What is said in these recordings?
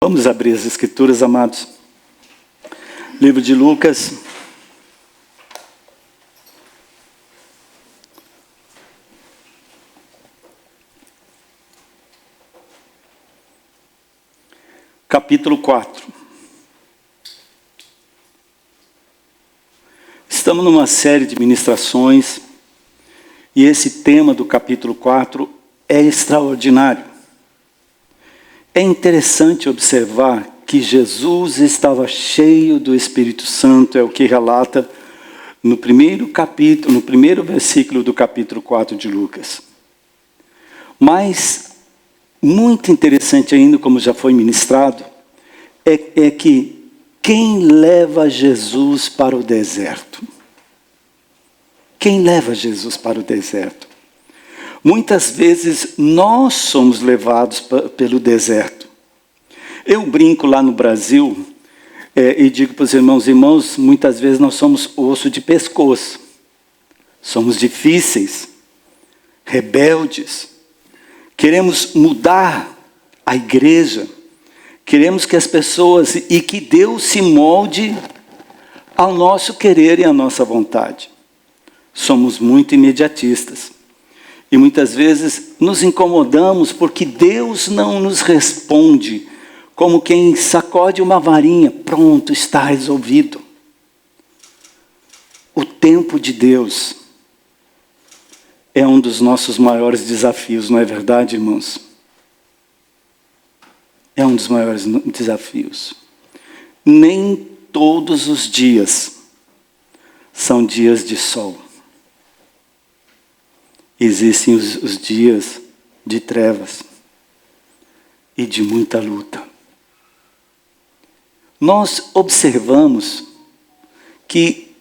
Vamos abrir as Escrituras, amados. Livro de Lucas. Capítulo 4. Estamos numa série de ministrações e esse tema do capítulo 4 é extraordinário. É interessante observar que Jesus estava cheio do Espírito Santo, é o que relata no primeiro capítulo, no primeiro versículo do capítulo 4 de Lucas. Mas, muito interessante ainda, como já foi ministrado, é que quem leva Jesus para o deserto? Quem leva Jesus para o deserto? Muitas vezes nós somos levados pelo deserto. Eu brinco lá no Brasil e digo para os irmãos, muitas vezes nós somos osso de pescoço. Somos difíceis, rebeldes. Queremos mudar a igreja. Queremos que as pessoas e que Deus se molde ao nosso querer e à nossa vontade. Somos muito imediatistas. E muitas vezes nos incomodamos porque Deus não nos responde como quem sacode uma varinha. Pronto, está resolvido. O tempo de Deus é um dos nossos maiores desafios, não é verdade, irmãos? É um dos maiores desafios. Nem todos os dias são dias de sol. Existem os dias de trevas e de muita luta. Nós observamos que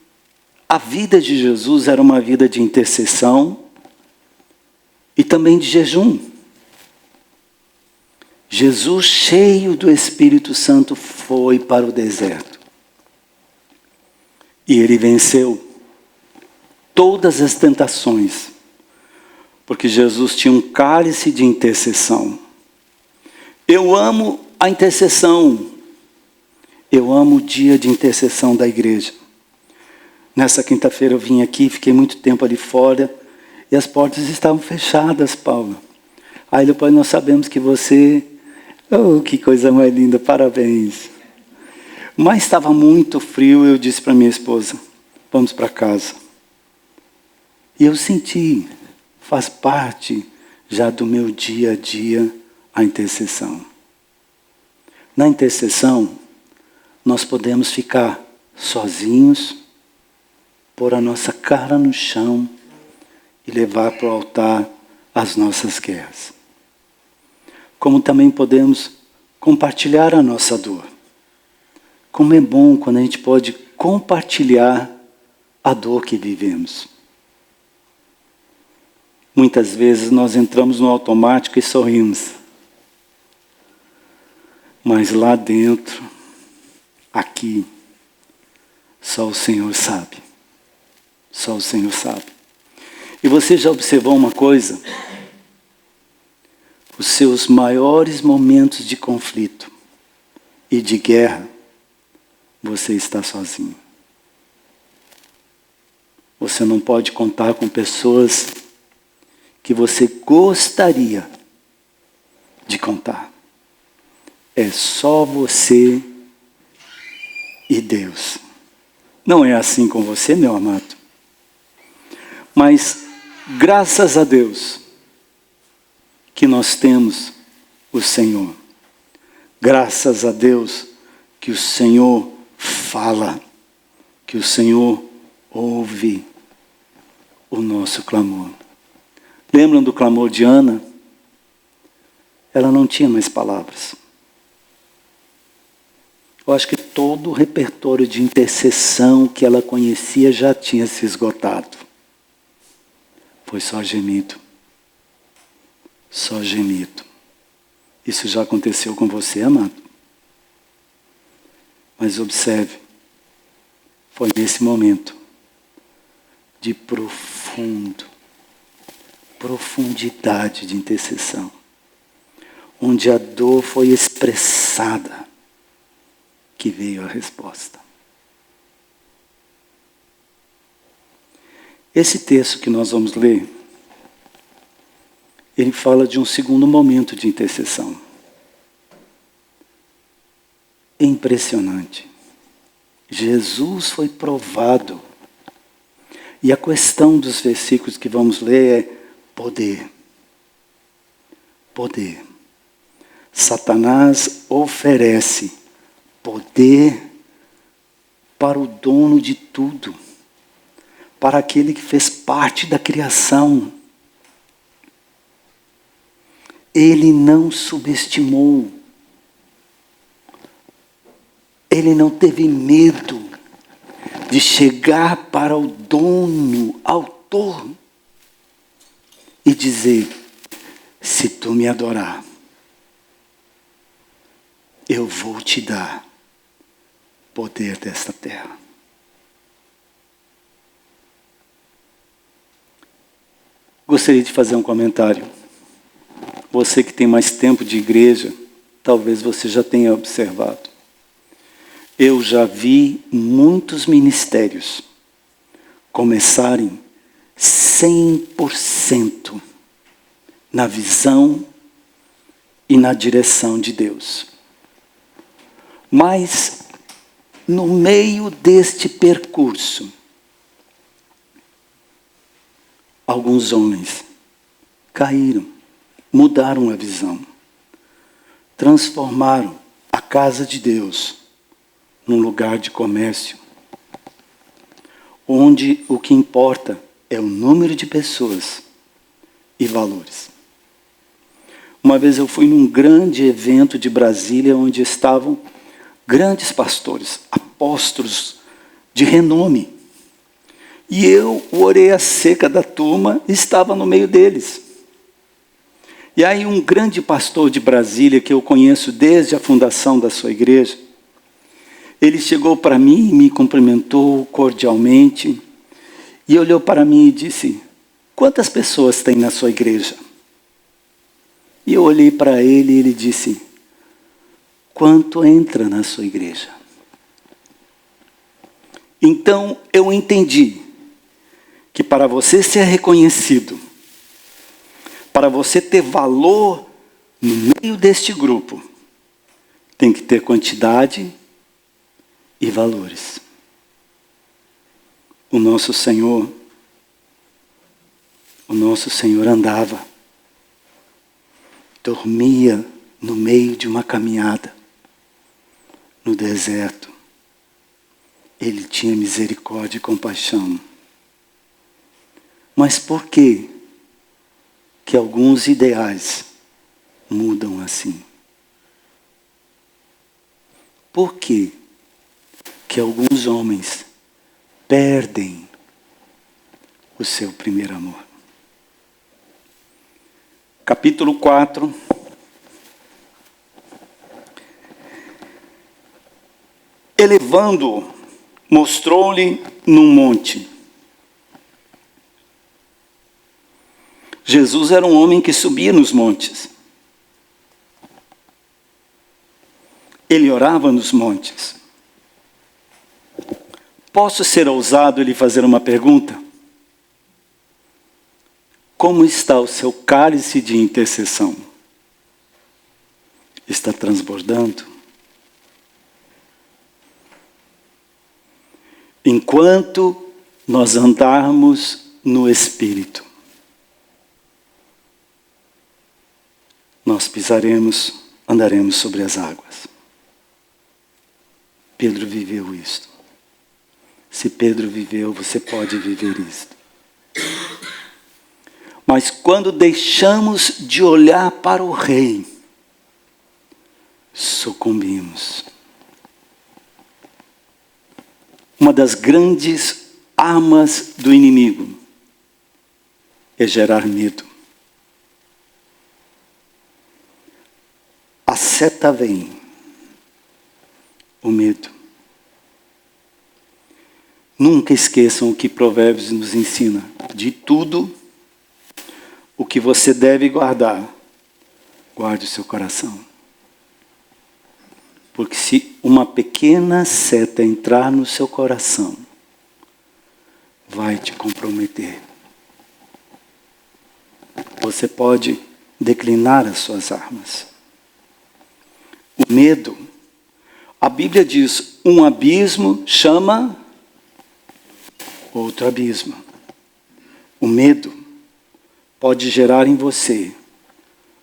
a vida de Jesus era uma vida de intercessão e também de jejum. Jesus, cheio do Espírito Santo, foi para o deserto. E ele venceu todas as tentações. Porque Jesus tinha um cálice de intercessão. Eu amo a intercessão. Eu amo o dia de intercessão da igreja. Nessa quinta-feira eu vim aqui, fiquei muito tempo ali fora. E as portas estavam fechadas, Paula. Aí depois nós sabemos que você... Oh, que coisa mais linda, parabéns. Mas estava muito frio, eu disse para minha esposa, vamos para casa. E eu senti... Faz parte já do meu dia a dia a intercessão. Na intercessão, nós podemos ficar sozinhos, pôr a nossa cara no chão e levar para o altar as nossas guerras. Como também podemos compartilhar a nossa dor. Como é bom quando a gente pode compartilhar a dor que vivemos. Muitas vezes nós entramos no automático e sorrimos. Mas lá dentro, aqui, só o Senhor sabe. Só o Senhor sabe. E você já observou uma coisa? Os seus maiores momentos de conflito e de guerra, você está sozinho. Você não pode contar com pessoas que você gostaria de contar. É só você e Deus. Não é assim com você, meu amado. Mas, graças a Deus, que nós temos o Senhor. Graças a Deus que o Senhor fala, que o Senhor ouve o nosso clamor. Lembram do clamor de Ana? Ela não tinha mais palavras. Eu acho que todo o repertório de intercessão que ela conhecia já tinha se esgotado. Foi só gemido. Só gemido. Isso já aconteceu com você, amado? Mas observe, foi nesse momento de profundidade de intercessão, onde a dor foi expressada, que veio a resposta. Esse texto que nós vamos ler, ele fala de um segundo momento de intercessão. Impressionante. Jesus foi provado. E a questão dos versículos que vamos ler é poder. Poder. Satanás oferece poder para o dono de tudo, para aquele que fez parte da criação. Ele não subestimou. Ele não teve medo de chegar para o dono, autor, e dizer: se tu me adorar, eu vou te dar poder desta terra. Gostaria de fazer um comentário. Você que tem mais tempo de igreja, talvez você já tenha observado. Eu já vi muitos ministérios começarem 100% na visão e na direção de Deus. Mas, no meio deste percurso, alguns homens caíram, mudaram a visão, transformaram a casa de Deus num lugar de comércio, onde o que importa é o número de pessoas e valores. Uma vez eu fui num grande evento de Brasília, onde estavam grandes pastores, apóstolos de renome. E eu, o orelha seca da turma, estava no meio deles. E aí um grande pastor de Brasília, que eu conheço desde a fundação da sua igreja, ele chegou para mim e me cumprimentou cordialmente, e olhou para mim e disse: quantas pessoas tem na sua igreja? E eu olhei para ele e ele disse: quanto entra na sua igreja? Então eu entendi que para você ser reconhecido, para você ter valor no meio deste grupo, tem que ter quantidade e valores. O nosso Senhor andava, dormia no meio de uma caminhada, no deserto. Ele tinha misericórdia e compaixão. Mas por que alguns ideais mudam assim? Por que alguns homens perdem o seu primeiro amor? Capítulo 4. Elevando-o, mostrou-lhe num monte. Jesus era um homem que subia nos montes. Ele orava nos montes. Posso ser ousado e lhe fazer uma pergunta? Como está o seu cálice de intercessão? Está transbordando? Enquanto nós andarmos no Espírito, nós andaremos sobre as águas. Pedro viveu isto. Se Pedro viveu, você pode viver isto. Mas quando deixamos de olhar para o Rei, sucumbimos. Uma das grandes armas do inimigo é gerar medo. A seta vem, o medo. Nunca esqueçam o que Provérbios nos ensina. De tudo o que você deve guardar, Guarde o seu coração. Porque se uma pequena seta entrar no seu coração, vai te comprometer. Você pode declinar as suas armas. O medo, a Bíblia diz, um abismo chama outro abismo. O medo pode gerar em você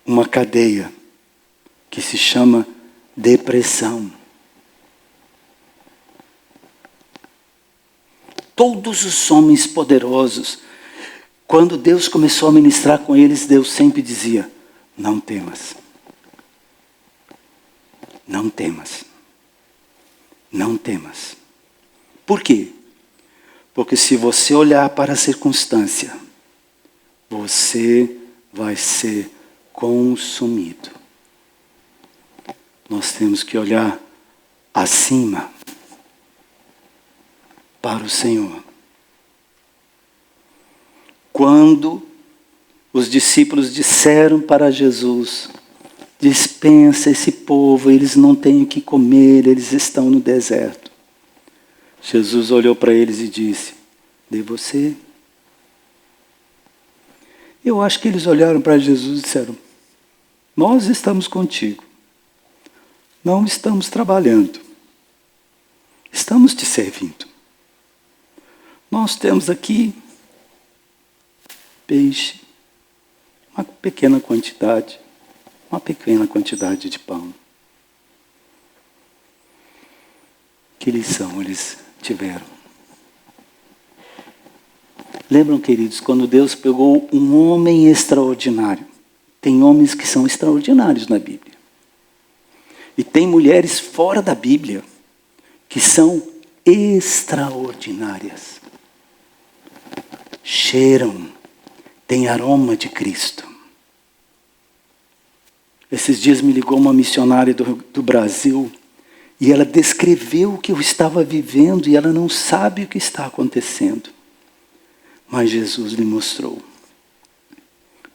uma cadeia que se chama depressão. Todos os homens poderosos, quando Deus começou a ministrar com eles, Deus sempre dizia, não temas. Não temas. Não temas. Por quê? Porque se você olhar para a circunstância, você vai ser consumido. Nós temos que olhar acima para o Senhor. Quando os discípulos disseram para Jesus, dispensa esse povo, eles não têm o que comer, eles estão no deserto. Jesus olhou para eles e disse, dê você. Eu acho que eles olharam para Jesus e disseram, nós estamos contigo. Não estamos trabalhando. Estamos te servindo. Nós temos aqui peixe, uma pequena quantidade de pão. Que lição eles tiveram? Lembram, queridos, quando Deus pegou um homem extraordinário? Tem homens que são extraordinários na Bíblia. E tem mulheres fora da Bíblia que são extraordinárias. Cheiram, têm aroma de Cristo. Esses dias me ligou uma missionária do Brasil e ela descreveu o que eu estava vivendo e ela não sabe o que está acontecendo. Mas Jesus lhe mostrou.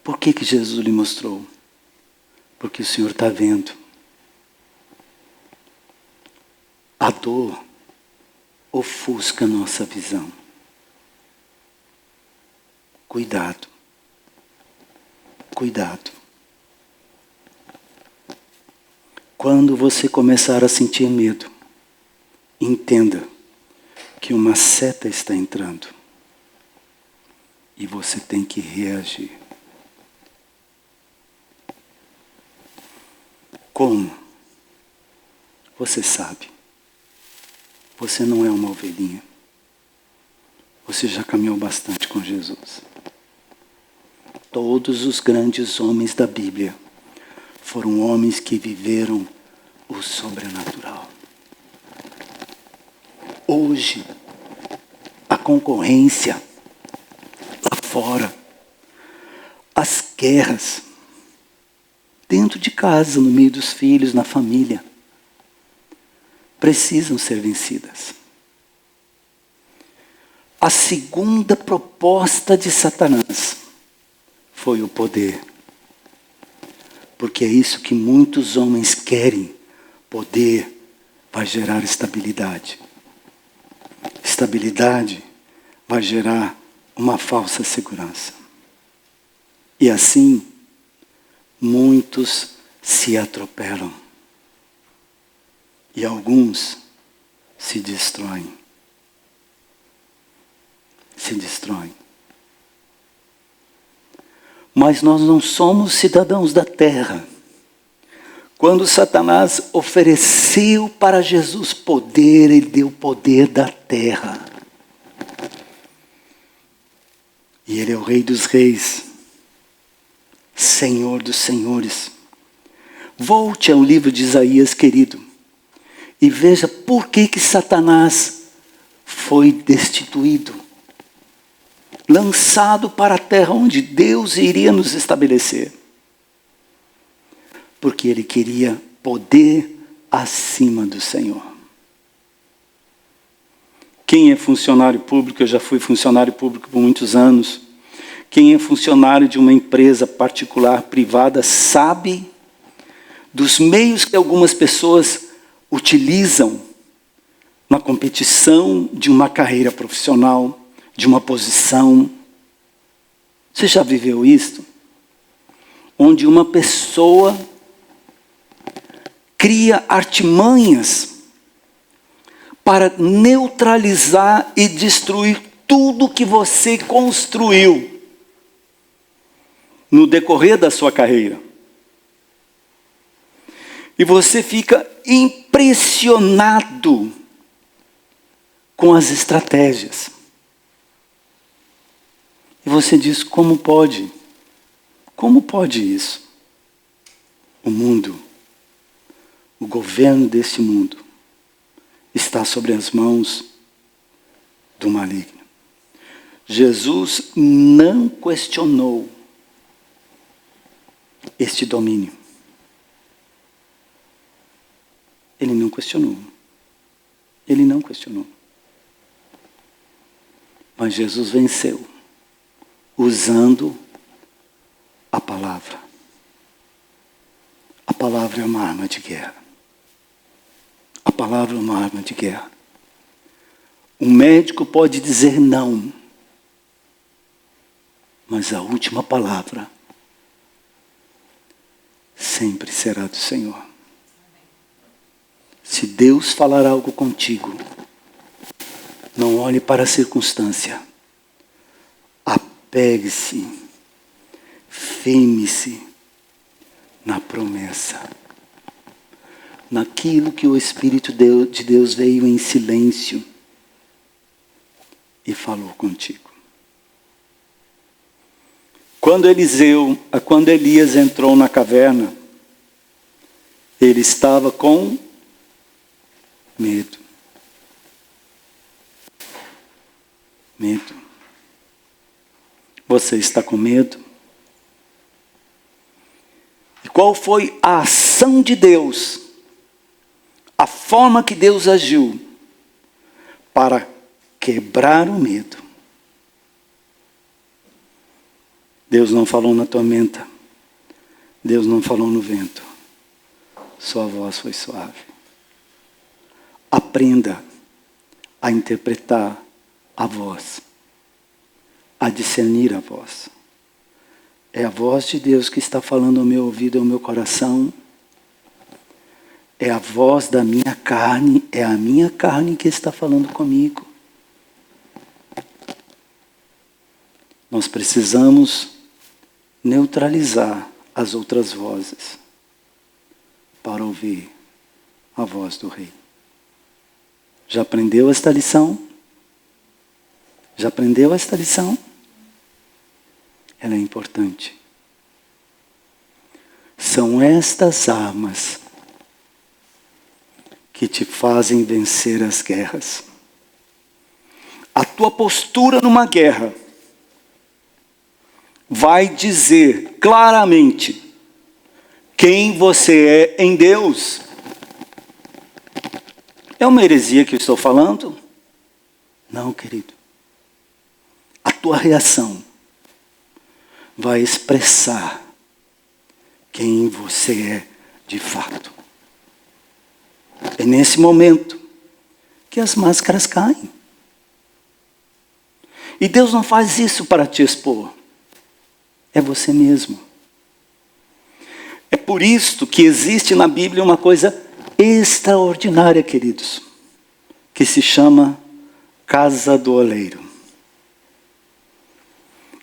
Por que Jesus lhe mostrou? Porque o Senhor está vendo. A dor ofusca a nossa visão. Cuidado. Cuidado. Quando você começar a sentir medo, entenda que uma seta está entrando. E você tem que reagir. Como? Você sabe. Você não é uma ovelhinha. Você já caminhou bastante com Jesus. Todos os grandes homens da Bíblia foram homens que viveram o sobrenatural. Hoje, a concorrência lá fora, as guerras, dentro de casa, no meio dos filhos, na família, precisam ser vencidas. A segunda proposta de Satanás foi o poder. Porque é isso que muitos homens querem. Poder vai gerar estabilidade. Estabilidade vai gerar uma falsa segurança. E assim, muitos se atropelam. E alguns se destroem. Se destroem. Mas nós não somos cidadãos da terra. Quando Satanás ofereceu para Jesus poder, ele deu poder da terra. E ele é o Rei dos Reis, Senhor dos Senhores. Volte ao livro de Isaías, querido, e veja por que Satanás foi destituído. Lançado para a terra onde Deus iria nos estabelecer. Porque ele queria poder acima do Senhor. Quem é funcionário público, eu já fui funcionário público por muitos anos. Quem é funcionário de uma empresa particular, privada, sabe dos meios que algumas pessoas utilizam na competição de uma carreira profissional, de uma posição. Você já viveu isso? Onde uma pessoa cria artimanhas para neutralizar e destruir tudo que você construiu no decorrer da sua carreira. E você fica impressionado com as estratégias. E você diz, como pode? Como pode isso? O mundo, o governo deste mundo, está sobre as mãos do maligno. Jesus não questionou este domínio. Ele não questionou. Ele não questionou. Mas Jesus venceu, usando a palavra. A palavra é uma arma de guerra. A palavra é uma arma de guerra. Um médico pode dizer não, mas a última palavra sempre será do Senhor. Se Deus falar algo contigo, não olhe para a circunstância. Apegue-se, firme-se na promessa. Naquilo que o Espírito de Deus veio em silêncio e falou contigo. Quando Elias entrou na caverna, ele estava com medo. Medo. Você está com medo? E qual foi a ação de Deus? A forma que Deus agiu para quebrar o medo. Deus não falou na tormenta. Deus não falou no vento. Sua voz foi suave. Aprenda a interpretar a voz, a discernir a voz. É a voz de Deus que está falando ao meu ouvido e ao meu coração. É a voz da minha carne, é a minha carne que está falando comigo. Nós precisamos neutralizar as outras vozes para ouvir a voz do Rei. Já aprendeu esta lição? Já aprendeu esta lição? Ela é importante. São estas armas que te fazem vencer as guerras. A tua postura numa guerra vai dizer claramente quem você é em Deus. É uma heresia que eu estou falando? Não, querido. A tua reação vai expressar quem você é de fato. É nesse momento que as máscaras caem. E Deus não faz isso para te expor. É você mesmo. É por isso que existe na Bíblia uma coisa extraordinária, queridos, que se chama casa do oleiro.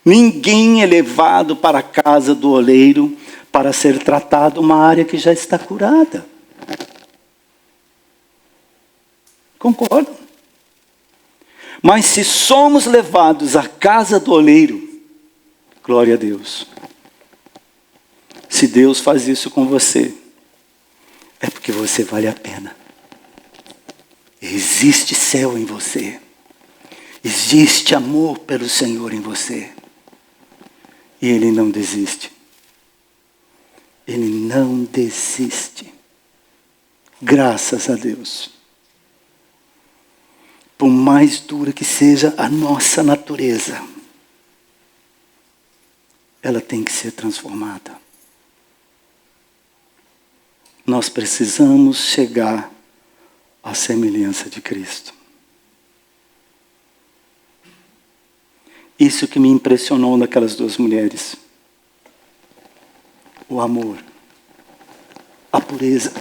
Ninguém é levado para a casa do oleiro para ser tratado uma área que já está curada. Concordam? Mas se somos levados à casa do oleiro, glória a Deus. Se Deus faz isso com você, é porque você vale a pena. Existe céu em você. Existe amor pelo Senhor em você. E Ele não desiste. Ele não desiste. Graças a Deus. Por mais dura que seja a nossa natureza, ela tem que ser transformada. nós precisamos chegar à semelhança de Cristo. Isso que me impressionou naquelas duas mulheres. O amor. A pureza.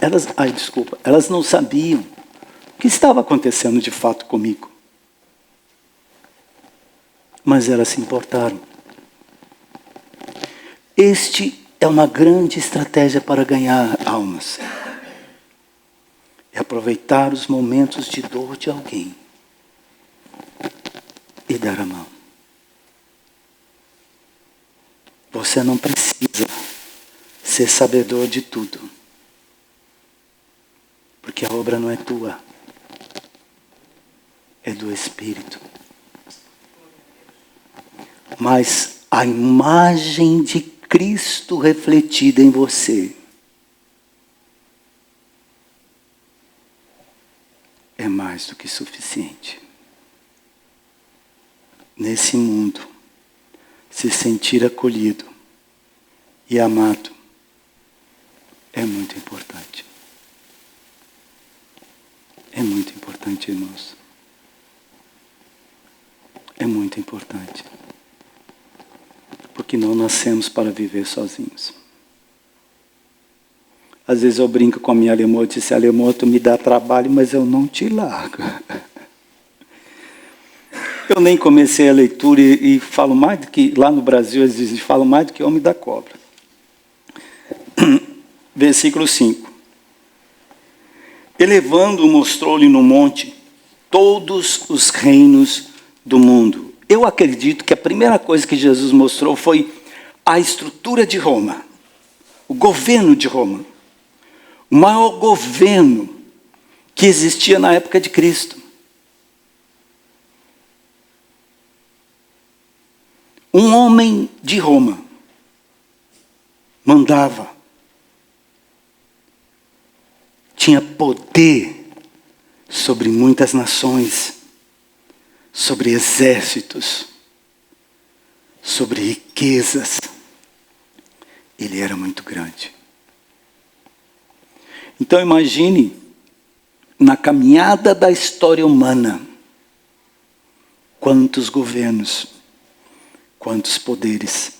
Elas não sabiam o que estava acontecendo de fato comigo. Mas elas se importaram. Este é uma grande estratégia para ganhar almas. É aproveitar os momentos de dor de alguém e dar a mão. Você não precisa ser sabedor de tudo. Porque a obra não é tua. É do Espírito. Mas a imagem de Cristo refletida em você é mais do que suficiente. Nesse mundo, se sentir acolhido e amado é muito importante. É muito importante, irmãos. É muito importante. Porque não nascemos para viver sozinhos. Às vezes eu brinco com a minha alemã, eu disse, alemã, tu me dá trabalho, mas eu não te largo. Eu nem comecei a leitura e falo mais do que, lá no Brasil eles dizem, falo mais do que homem da cobra. Versículo 5. Elevando, mostrou-lhe no monte todos os reinos do mundo. Eu acredito que a primeira coisa que Jesus mostrou foi a estrutura de Roma, o governo de Roma, o maior governo que existia na época de Cristo. Um homem de Roma mandava, tinha poder sobre muitas nações, sobre exércitos, sobre riquezas. Ele era muito grande. Então imagine, na caminhada da história humana, quantos governos, quantos poderes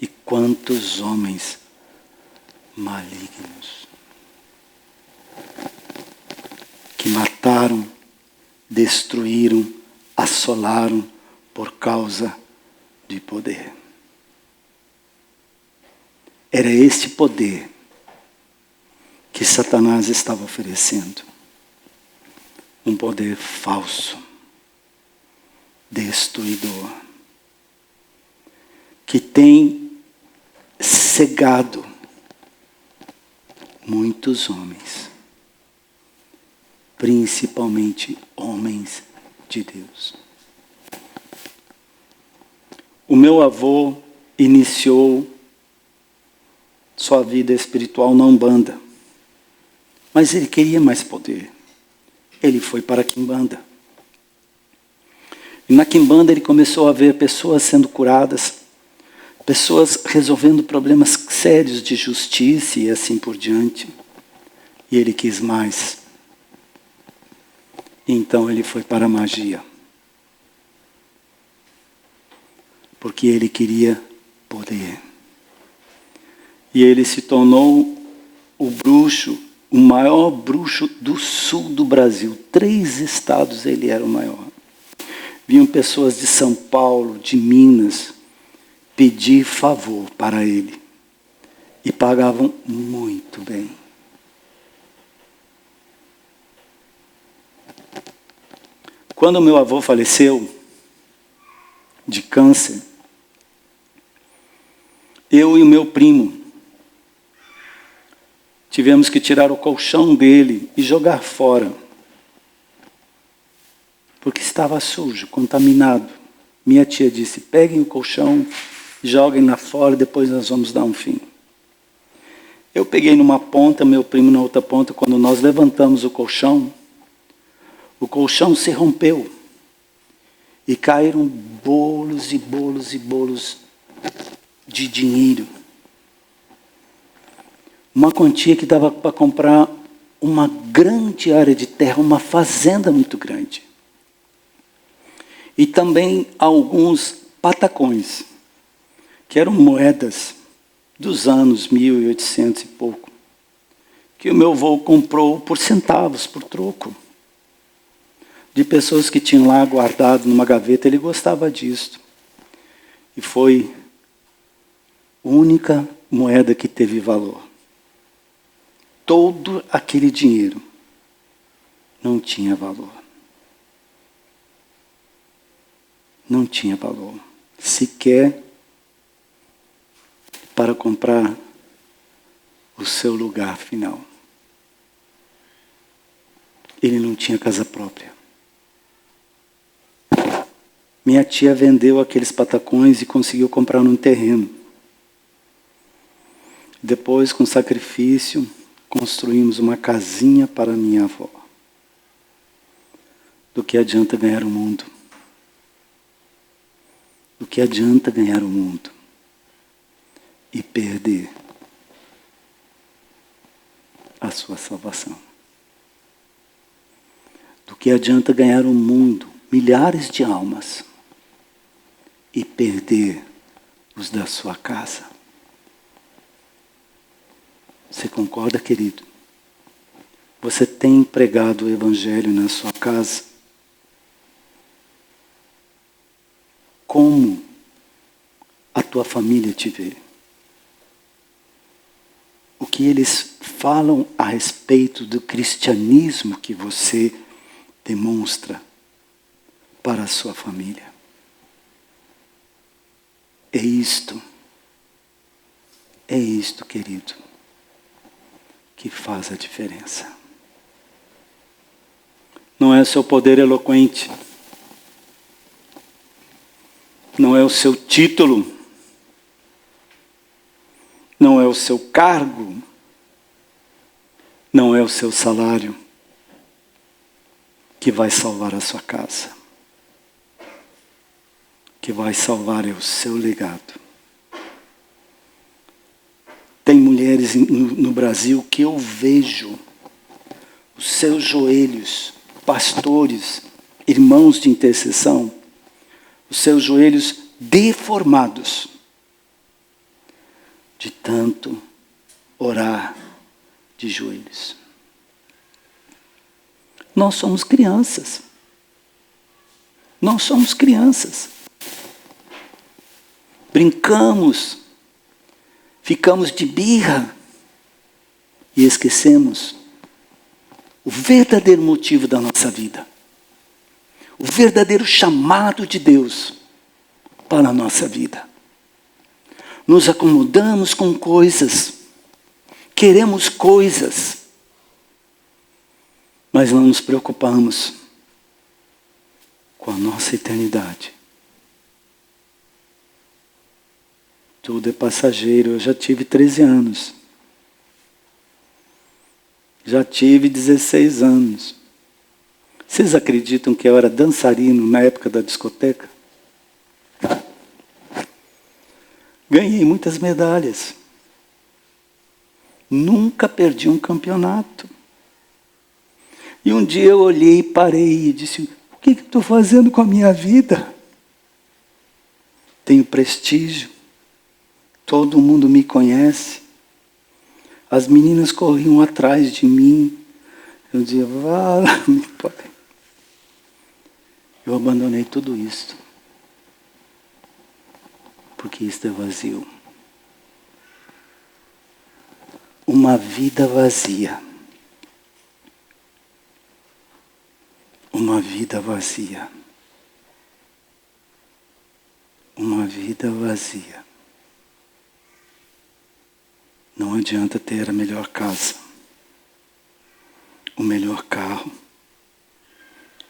e quantos homens malignos que mataram, destruíram, assolaram por causa de poder. Era este poder que Satanás estava oferecendo. Um poder falso, destruidor, que tem cegado muitos homens, principalmente homens de Deus. O meu avô iniciou sua vida espiritual na Umbanda, mas ele queria mais poder. Ele foi para a Quimbanda. E na Quimbanda ele começou a ver pessoas sendo curadas, pessoas resolvendo problemas sérios de justiça e assim por diante. E ele quis mais. Então ele foi para a magia. Porque ele queria poder. E ele se tornou o bruxo, o maior bruxo do sul do Brasil. 3 estados ele era o maior. Vinham pessoas de São Paulo, de Minas, pedir favor para ele. E pagavam muito bem. Quando meu avô faleceu de câncer, eu e o meu primo tivemos que tirar o colchão dele e jogar fora. Porque estava sujo, contaminado. Minha tia disse, peguem o colchão, joguem lá fora, depois nós vamos dar um fim. Eu peguei numa ponta, meu primo na outra ponta. Quando nós levantamos o colchão se rompeu. E caíram bolos e bolos e bolos de dinheiro. Uma quantia que dava para comprar uma grande área de terra, uma fazenda muito grande. E também alguns patacões, que eram moedas dos anos 1800 e pouco, que o meu avô comprou por centavos, por troco. De pessoas que tinham lá guardado numa gaveta, ele gostava disso. E foi a única moeda que teve valor. Todo aquele dinheiro não tinha valor. Não tinha valor. Sequer para comprar o seu lugar final. Ele não tinha casa própria. Minha tia vendeu aqueles patacões e conseguiu comprar um terreno. Depois, com sacrifício, construímos uma casinha para minha avó. Do que adianta ganhar o mundo? Do que adianta ganhar o mundo e perder a sua salvação? Do que adianta ganhar o mundo, milhares de almas, e perder os da sua casa? Você concorda, querido? Você tem pregado o Evangelho na sua casa? Como a tua família te vê? O que eles falam a respeito do cristianismo que você demonstra para a sua família? É isto, querido, que faz a diferença. Não é o seu poder eloquente, não é o seu título, não é o seu cargo, não é o seu salário que vai salvar a sua casa. Que vai salvar é o seu legado. Tem mulheres no Brasil que eu vejo os seus joelhos, pastores, irmãos de intercessão, os seus joelhos deformados de tanto orar de joelhos. Nós somos crianças. Nós somos crianças. Brincamos, ficamos de birra e esquecemos o verdadeiro motivo da nossa vida. O verdadeiro chamado de Deus para a nossa vida. Nos acomodamos com coisas, queremos coisas, mas não nos preocupamos com a nossa eternidade. Tudo é passageiro. Eu já tive 13 anos. Já tive 16 anos. Vocês acreditam que eu era dançarino na época da discoteca? Ganhei muitas medalhas. Nunca perdi um campeonato. E um dia eu olhei, parei e disse: o que estou fazendo com a minha vida? Tenho prestígio. Todo mundo me conhece. As meninas corriam atrás de mim. Eu dizia: vala-me, Pai. Eu abandonei tudo isso. Porque isto é vazio. Uma vida vazia. Uma vida vazia. Uma vida vazia. Não adianta ter a melhor casa, o melhor carro,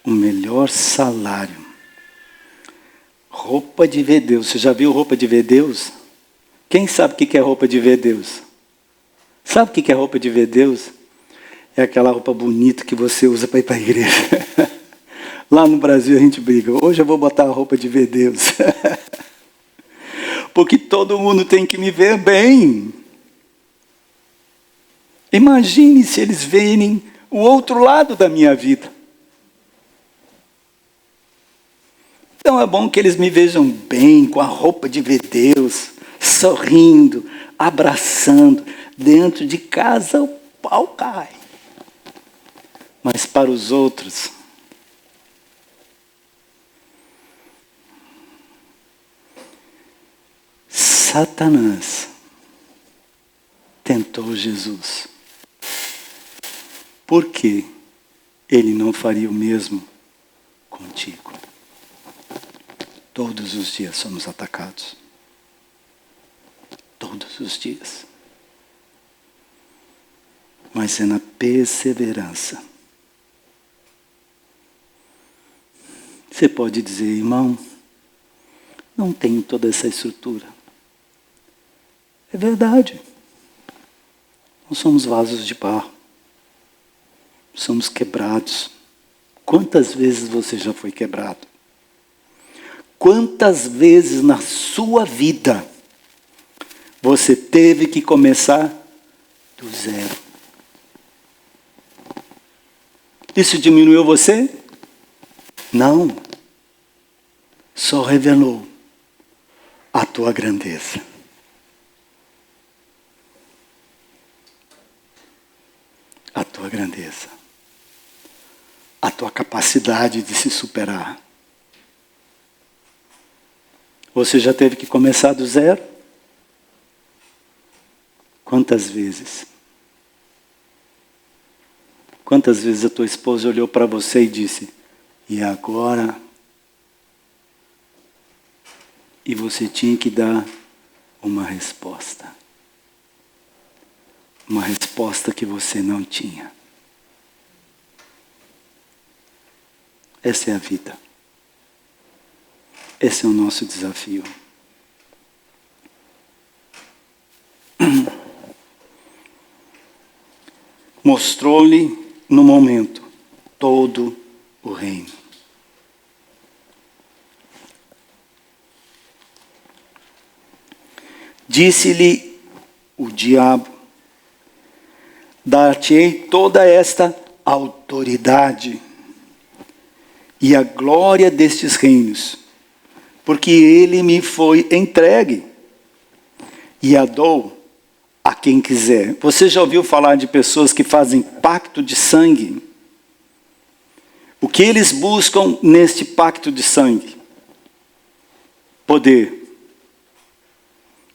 o melhor salário, roupa de ver Deus. Você já viu roupa de ver Deus? Quem sabe o que é roupa de ver Deus? Sabe o que é roupa de ver Deus? É aquela roupa bonita que você usa para ir para a igreja. Lá no Brasil a gente briga: hoje eu vou botar a roupa de ver Deus. Porque todo mundo tem que me ver bem. Imagine se eles verem o outro lado da minha vida. Então é bom que eles me vejam bem, com a roupa de ver Deus, sorrindo, abraçando. Dentro de casa o pau cai. Mas para os outros, Satanás tentou Jesus. Por que ele não faria o mesmo contigo? Todos os dias somos atacados. Todos os dias. Mas é na perseverança. Você pode dizer, irmão, não tenho toda essa estrutura. É verdade. Nós somos vasos de barro. Somos quebrados. Quantas vezes você já foi quebrado? Quantas vezes na sua vida você teve que começar do zero? Isso diminuiu você? Não. Só revelou a tua grandeza. A tua grandeza. A tua capacidade de se superar. Você já teve que começar do zero? Quantas vezes? Quantas vezes a tua esposa olhou para você e disse, e agora? E você tinha que dar uma resposta. Uma resposta que você não tinha. Essa é a vida. Esse é o nosso desafio. Mostrou-lhe no momento todo o reino. Disse-lhe o diabo, dar-te-ei toda esta autoridade e a glória destes reinos, porque ele me foi entregue e a dou a quem quiser. Você já ouviu falar de pessoas que fazem pacto de sangue? O que eles buscam neste pacto de sangue? Poder,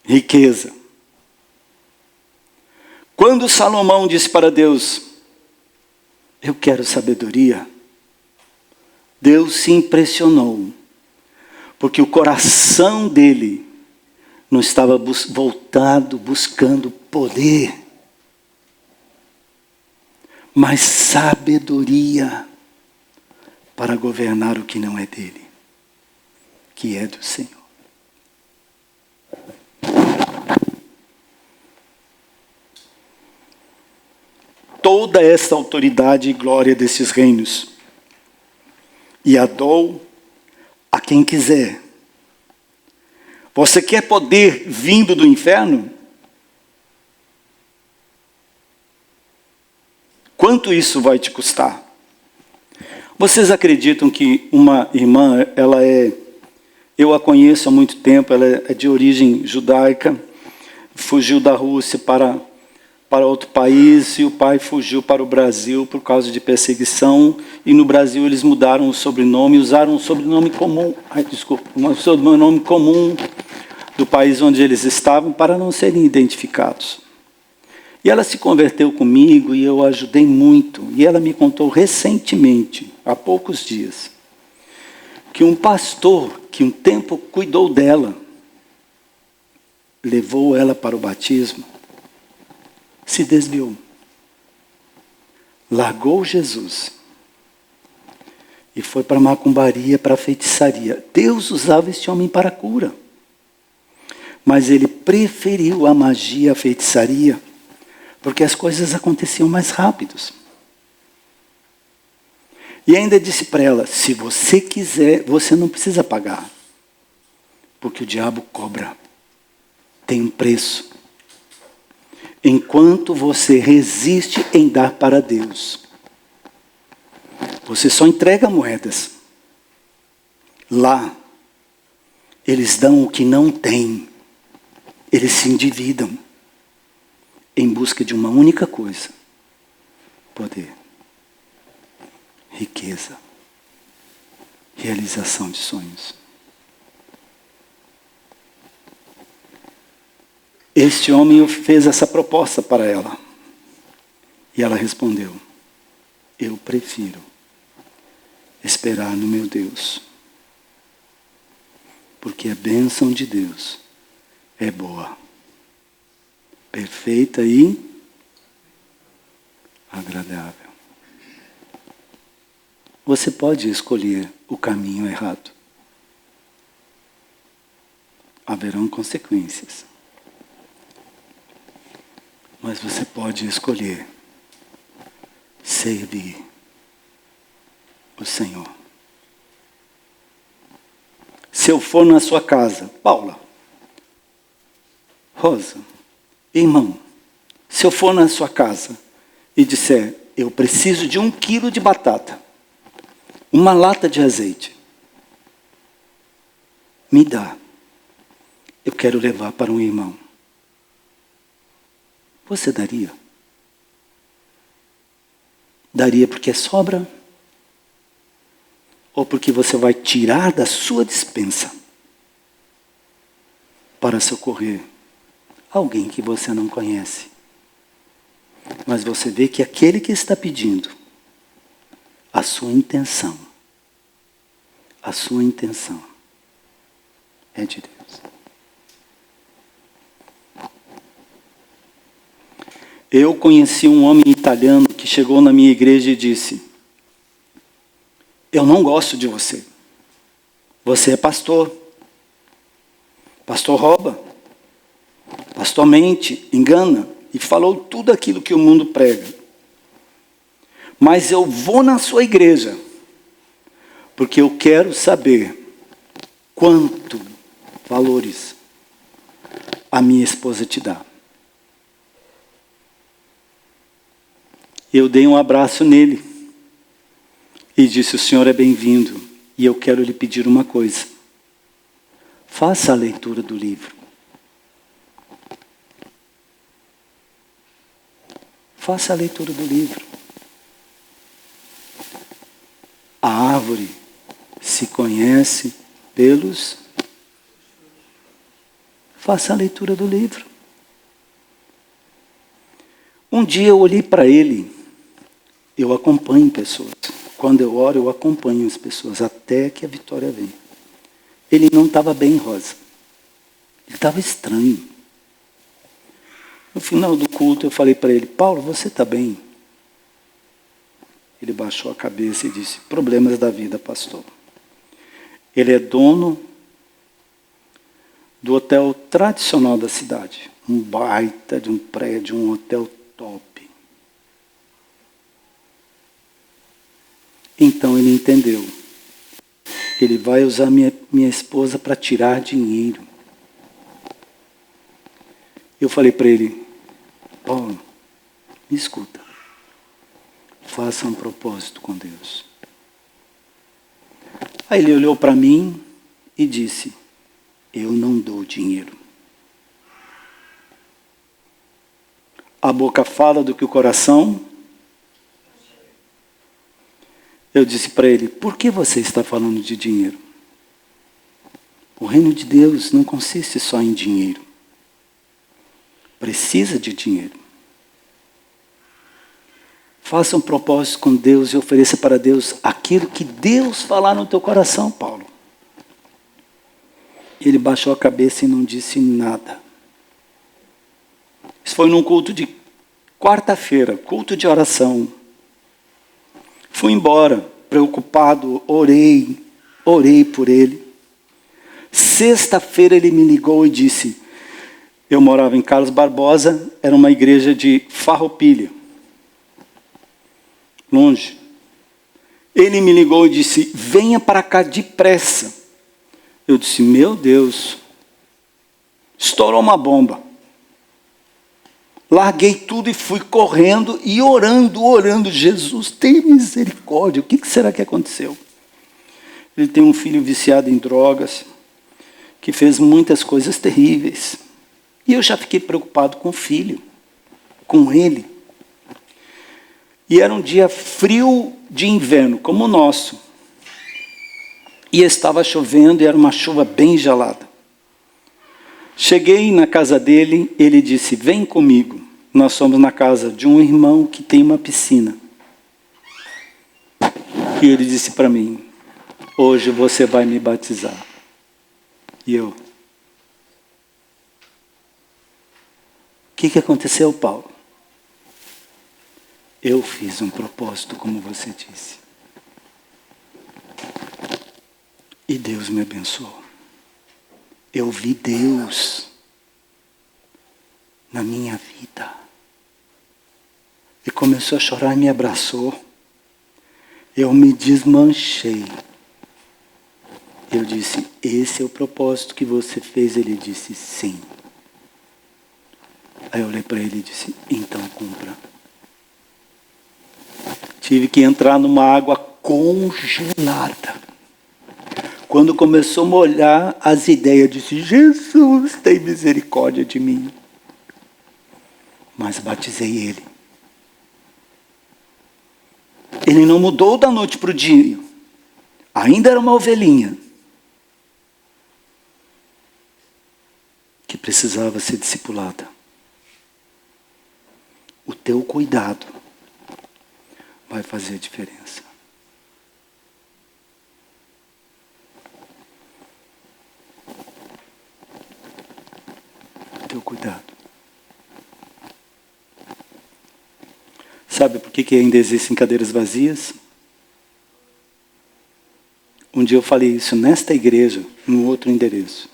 riqueza. Quando Salomão disse para Deus, eu quero sabedoria, Deus se impressionou, porque o coração dele não estava voltado, buscando poder, mas sabedoria para governar o que não é dele, que é do Senhor. Toda essa autoridade e glória desses reinos, e a dou a quem quiser. Você quer poder vindo do inferno? Quanto isso vai te custar? Vocês acreditam que uma irmã, eu a conheço há muito tempo, ela é de origem judaica, fugiu da Rússia para outro país, e o pai fugiu para o Brasil por causa de perseguição, e no Brasil eles mudaram o sobrenome, usaram um sobrenome comum, um sobrenome comum do país onde eles estavam, para não serem identificados. E ela se converteu comigo, e eu a ajudei muito, e ela me contou recentemente, há poucos dias, que um pastor, que um tempo cuidou dela, levou ela para o batismo, se desviou, largou Jesus e foi para a macumbaria, para a feitiçaria. Deus usava esse homem para a cura, mas ele preferiu a magia, a feitiçaria, porque as coisas aconteciam mais rápidos. E ainda disse para ela, se você quiser, você não precisa pagar, porque o diabo cobra, tem um preço. enquanto você resiste em dar para Deus, você só entrega moedas. Lá, eles dão o que não têm. Eles se endividam em busca de uma única coisa: poder, riqueza, realização de sonhos. Este homem fez essa proposta para ela. E ela respondeu: eu prefiro esperar no meu Deus, porque a bênção de Deus é boa, perfeita e agradável. Você pode escolher o caminho errado. Haverão consequências. Mas você pode escolher servir o Senhor. Se eu for na sua casa, Paula, Rosa, irmão, se eu for na sua casa e disser: eu preciso de 1 quilo de batata, 1 lata de azeite, me dá, eu quero levar para um irmão. Você daria? Daria porque sobra? Ou porque você vai tirar da sua despensa para socorrer alguém que você não conhece? Mas você vê que aquele que está pedindo, a sua intenção é de Deus. Eu conheci um homem italiano que chegou na minha igreja e disse: eu não gosto de você. Você é pastor. Pastor rouba. Pastor mente, engana. E falou tudo aquilo que o mundo prega. Mas eu vou na sua igreja, porque eu quero saber quanto valores a minha esposa te dá. Eu dei um abraço nele e disse: o senhor é bem-vindo, e eu quero lhe pedir uma coisa. Faça a leitura do livro. Faça a leitura do livro. A árvore se conhece pelos... Faça a leitura do livro. Um dia eu olhei para ele. Eu acompanho pessoas. Quando eu oro, eu acompanho as pessoas até que a vitória vem. Ele não estava bem, Rosa. Ele estava estranho. No final do culto, eu falei para ele: Paulo, você está bem? Ele baixou a cabeça e disse: problemas da vida, pastor. Ele é dono do hotel tradicional da cidade. Um baita de um prédio, um hotel top. Então ele entendeu. Ele vai usar minha esposa para tirar dinheiro. Eu falei para ele: Paulo, me escuta. Faça um propósito com Deus. Aí ele olhou para mim e disse: eu não dou dinheiro. A boca fala do que o coração... Eu disse para ele: por que você está falando de dinheiro? O reino de Deus não consiste só em dinheiro. Precisa de dinheiro. Faça um propósito com Deus e ofereça para Deus aquilo que Deus falar no teu coração, Paulo. Ele baixou a cabeça e não disse nada. Isso foi num culto de quarta-feira, culto de oração. Fui embora, preocupado, orei por ele. Sexta-feira ele me ligou e disse... Eu morava em Carlos Barbosa, era uma igreja de Farroupilha. Longe. Ele me ligou e disse: venha para cá depressa. Eu disse: meu Deus, estourou uma bomba. Larguei tudo e fui correndo e orando. Jesus, tem misericórdia. O que será que aconteceu? Ele tem um filho viciado em drogas, que fez muitas coisas terríveis. E eu já fiquei preocupado com o filho, com ele. E era um dia frio de inverno, como o nosso. E estava chovendo, e era uma chuva bem gelada. Cheguei na casa dele, ele disse, vem comigo. Nós fomos na casa de um irmão que tem uma piscina. E ele disse para mim, hoje você vai me batizar. E eu, o que aconteceu, Paulo? Eu fiz um propósito, como você disse. E Deus me abençoou. Eu vi Deus na minha vida. E começou a chorar e me abraçou. Eu me desmanchei. Eu disse, esse é o propósito que você fez? Ele disse, sim. Aí eu olhei para ele e disse, então cumpra. Tive que entrar numa água congelada. Quando começou a molhar as ideias, eu disse, Jesus, tem misericórdia de mim. Mas batizei ele. Ele não mudou da noite para o dia. Ainda era uma ovelhinha. Que precisava ser discipulada. O teu cuidado vai fazer a diferença. O teu cuidado. Sabe por que ainda existem cadeiras vazias? Um dia eu falei isso nesta igreja, num outro endereço.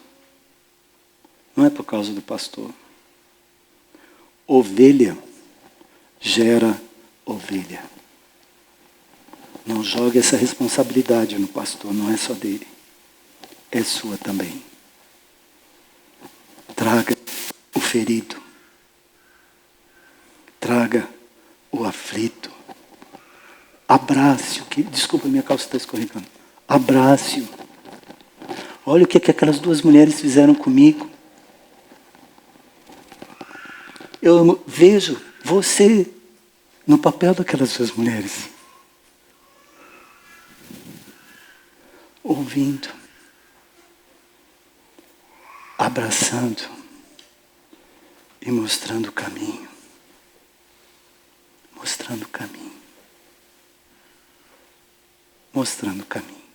Não é por causa do pastor. Ovelha gera ovelha. Não jogue essa responsabilidade no pastor, não é só dele. É sua também. Traga o ferido. Traga o aflito. Abrace-o. Desculpa, minha calça está escorregando. Abrace-o. Olha o que aquelas duas mulheres fizeram comigo. Eu vejo você no papel daquelas duas mulheres. Ouvindo. Abraçando. E mostrando o caminho. Mostrando o caminho. Mostrando o caminho.